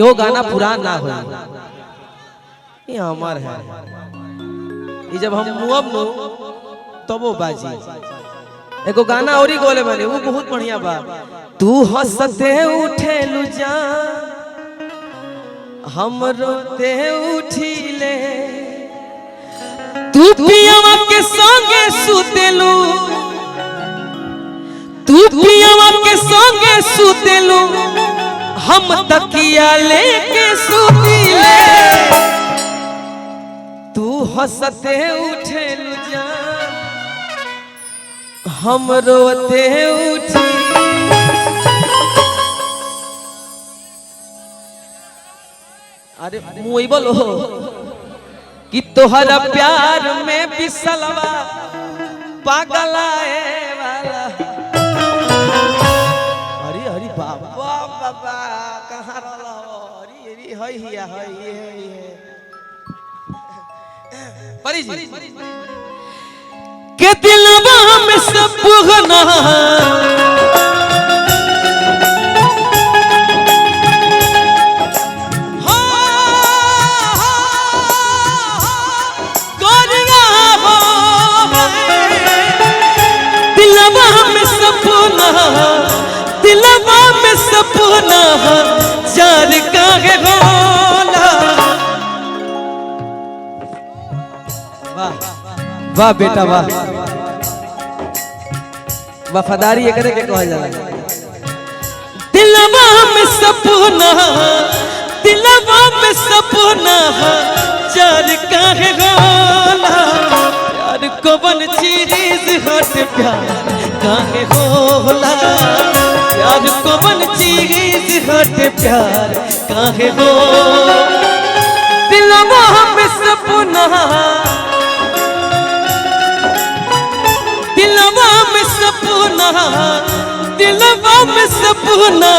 यो गाना पुरान ना हो, ये अमर है। ये जब हम मुअब नु तब वो बाजी। एगो गाना और ही गोले बने, वो बहुत बढ़िया बा। तू हंसते उठे लुजा, हम रोते उठीले, तू पियावा के संगे सुतेलू, तू पियावा के संगे सुतेलू, हम तकिया लेके सुतीले, तू हंसते उठे लुजा, हम रोते उठी। अरे मुई बोलो कि तोहरा प्यार में बिसलवा पागल आए वाला। अरे अरे बाबा बाबा कहाँ रहा हो? अरे अरे हाय हिया हाय ये परी जी के दिलवा में सब पुगना, दिलवा में सपना चार काहे होला। वाह वाह बेटा वाह, वफादारी ये करे के कहल जाला। दिलवा में सपना, दिलवा में सपना चार काहे होला। प्यार कौन चीज हट प्यार काहे होला, प्यार कौन चीज हट प्यार काहे हो। दिलवा में सपना, दिलवा में सपना, दिलवा में सपना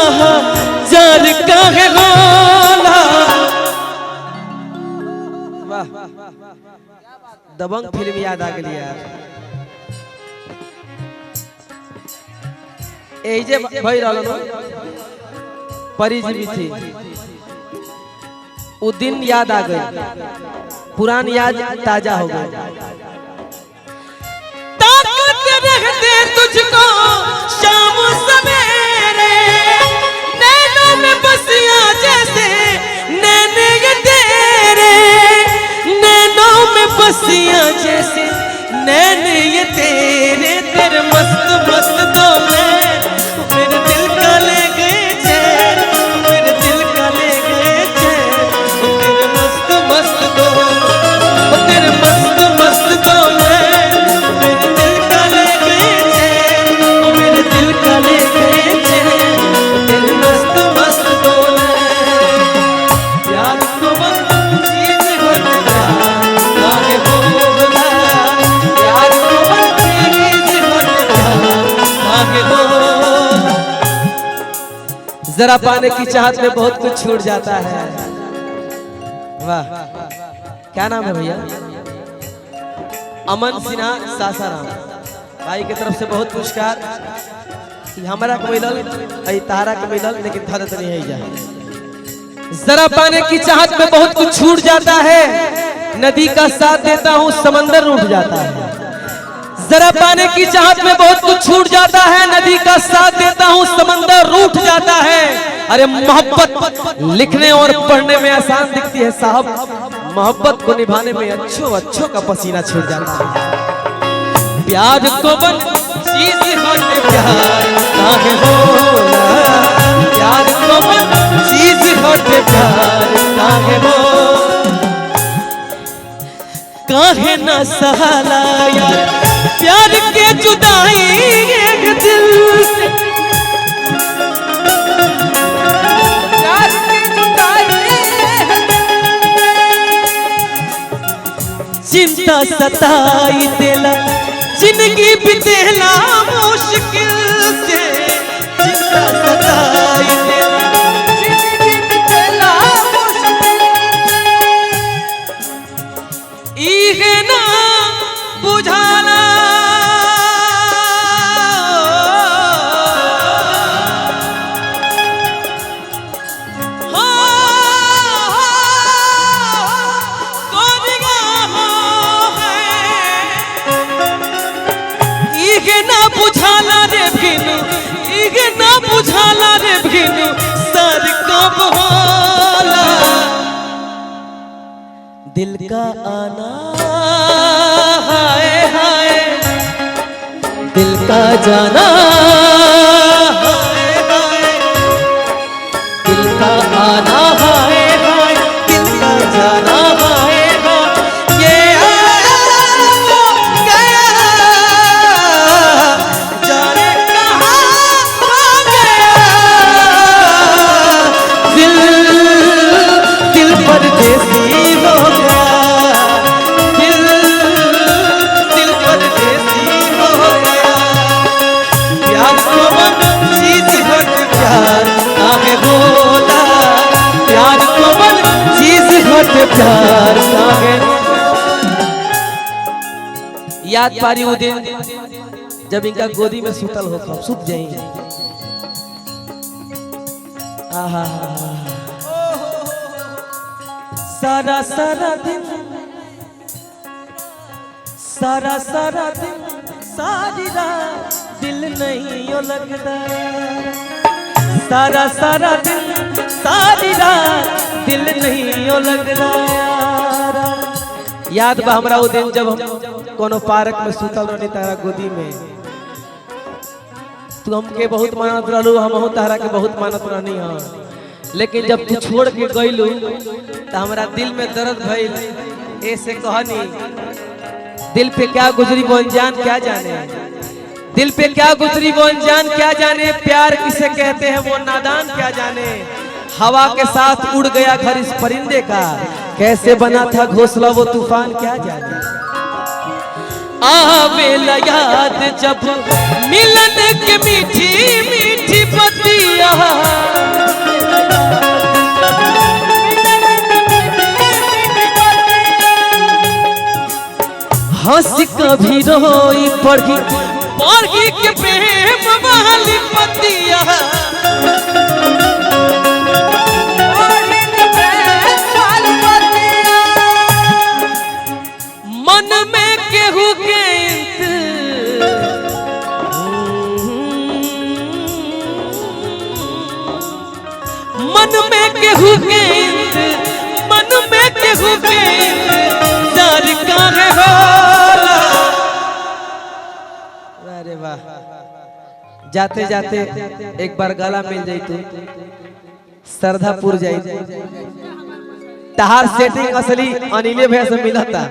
जार काहे होला। वाह दबंग फिल्म याद आ गई यार। एजे भाई रहलो परी जी भी थी, वो दिन याद आ गई, पुरान याद ताजा हो गई। ताकत रहते तुझको शाम सवेरे, नैनों में बसिया जैसे नैने ये तेरे, नैनों में बसिया जैसे नैने ये तेरे, तेरे मस्त मस्त दो मैं मेरे दिल का ले गए चैन, मेरे दिल का ले गए चैन, तेरे मस्त मस्त दो, तेरे मस्त मस्त दो मैं मेरे दिल का ले गए चैन, मेरे दिल का ले गए चैन, तेरे मस्त मस्त दो मैं। प्यार को बस चीज होता काहे होला, प्यार को बस चीज होता काहे होला। जरा पाने की चाहत में बहुत कुछ छूट जाता है। वाह क्या नाम है भैया? अमन सिन्हा सासाराम भाई की तरफ से बहुत पुरस्कार। हमारा को मिलल, तारा को मिलल, लेकिन धरत नहीं है जाए। जरा पाने की चाहत में बहुत कुछ छूट जाता है, नदी का साथ देता हूँ समंदर रूठ जाता है। जरा पाने की चाहत में बहुत कुछ छूट जाता है, नदी का साथ देता हूँ समंदर रूठ जाता है। अरे मोहब्बत लिखने और पढ़ने में आसान दिखती है साहब, मोहब्बत को निभाने में अच्छों का पसीना छूट जाता है। प्यार को बन चीज होते प्यार काहे होला, प्यार को बन चीज होते प्यार काहे हो। काहे ना सहाला यार प्यार के जुदाई एक दिल से, प्यार के जुदाई चिंता सताई देला, जिंदगी बितेला मुश्किल से, चिंता सताई देला, जिंदगी बितेला मुश्किल। इहे ना बुझाना हाँ भिनु इगे ना बुझाला रे भिनु सर कब होला दिल का आना हाय हाय दिल का जाना हाय हाय दिल का आना हाय हाय दिल का जाना हाय हाय ये आया गया जाने कहाँ खो गया दिल दिल परदेसी हो गया दिल दिल परदेसी हो गया प्यार को मन चीज घट प्यार काहे बोला प्यार को मन चीज घट प्यार काहे याद पारी वो दिन जब इनका गोदी में सुतल हो कब सुत जाएंगे आहा सारा सारा दिन सारा सारा दिन सारी रात दिल नहीं यो लगता सारा सारा दिन सारी रात दिल नहीं यो लगता याद बा हमरा वो दिन जब हम कोनो पार्क में सुतल रहनी तारा गोदी में तू हमके बहुत मानत रहलू हम तारा के बहुत मानत रहनी हां लेकिन जब तू छोड़ के गइलू तो हमरा दिल में दर्द भइल ऐसे कहनी दिल पे क्या गुजरी वो अनजान क्या जाने दिल पे क्या गुजरी वो अनजान क्या जाने प्यार किसे कहते हैं वो नादान क्या जाने हवा के साथ उड़ गया घर इस परिंदे का कैसे बना था घोंसला वो तूफान क्या जाने आवेला याद जब मिलन के मीठी मीठी बतिया हंस कभी रोई पढ़ी पढ़ी के प्रेम वाली पतिया मन में केहू के मन में केहू के मन में केहू के दर काहे होला अरे वाह जाते जाते एक बार गला मिल जाई तू श्रद्धापुर जाई तहार सेटिंग असली अनिले भैया से मिला था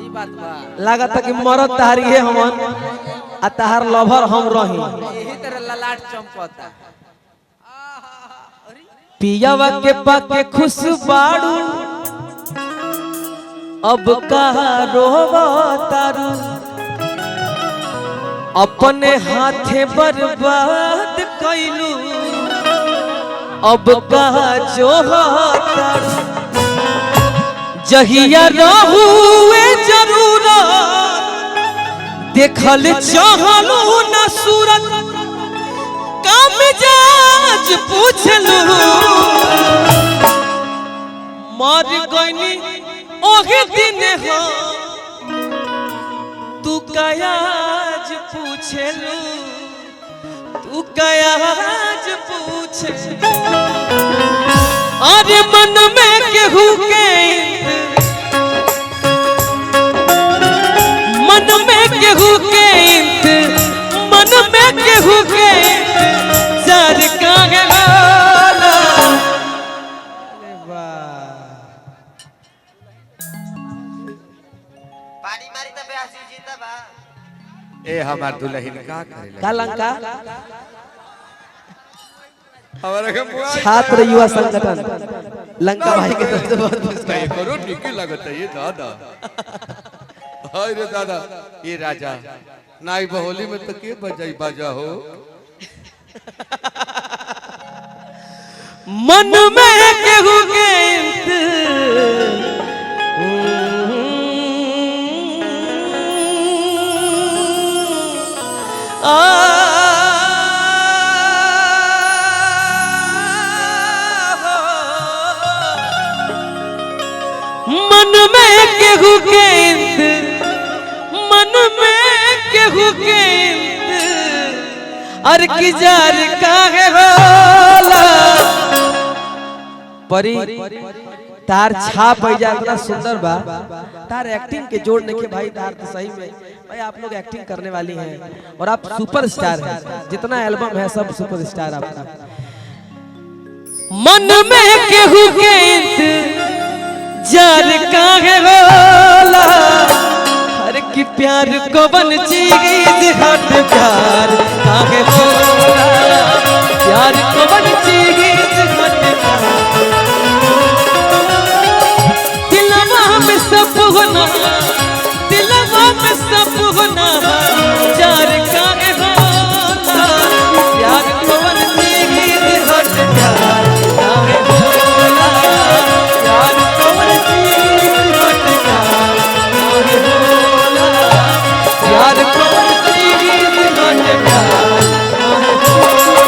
ई बात बा लागत कि मरद तहारी है हमन आ तहार लवर हम रही यही तरह ललाट चमकता पियावा के पाके खुश बाड़ू अब कहा रोवा तारू अपने हाथे बर्बाद कैलू अब कहा जो तारू जहिया रहुए जरूर देखल चाहलू न सूरत काम जाज पूछलू मर गईनी ओहे दिन हो तू कयाज पूछलू तू कयाज पूछे अरे मन में केहू के मन में केहू के मन में केहू के सर काहे होला अरे वाह पानी मारी त बेआसी जीता बा ए हमार दुल्हन का करेला का लंका हमारा के बुआ छात्र युवा संगठन लंका भाई के तरफ से बहुत बहुत ये करो निकल लगता है ये दादा हाय रे दादा ये राजा नाई बहोली में तो के बजाई बाजा हो मन में केहू के मन में केहू के मन में केहू के अर की जार काहे होला परी तार छाप है जा इतना सुंदर बा तार एक्टिंग के जोड़ नहीं के भाई तार तो सही में भाई आप लोग एक्टिंग करने वाली हैं और आप सुपरस्टार हैं जितना एल्बम है सब सुपरस्टार आपका मन में केहू के इंतजार काहे होला हर की प्यार को बन चीज हट प्यार काहे होला प्यार को बन चीज हट सब होना दिलवा में सब होना चार काहे होला प्यार को बन चीज हट प्यार काहे होला प्यार को बन चीज हट प्यार काहे होला प्यार को बन चीज हट प्यार काहे होला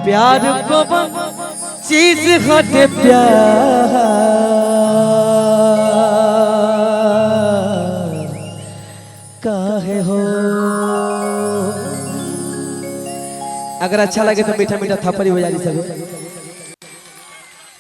प्यार को चीज हटे प्यार काहे हो। अगर अच्छा लगे तो मीठा मीठा थप्पड़ी हो जाए सब।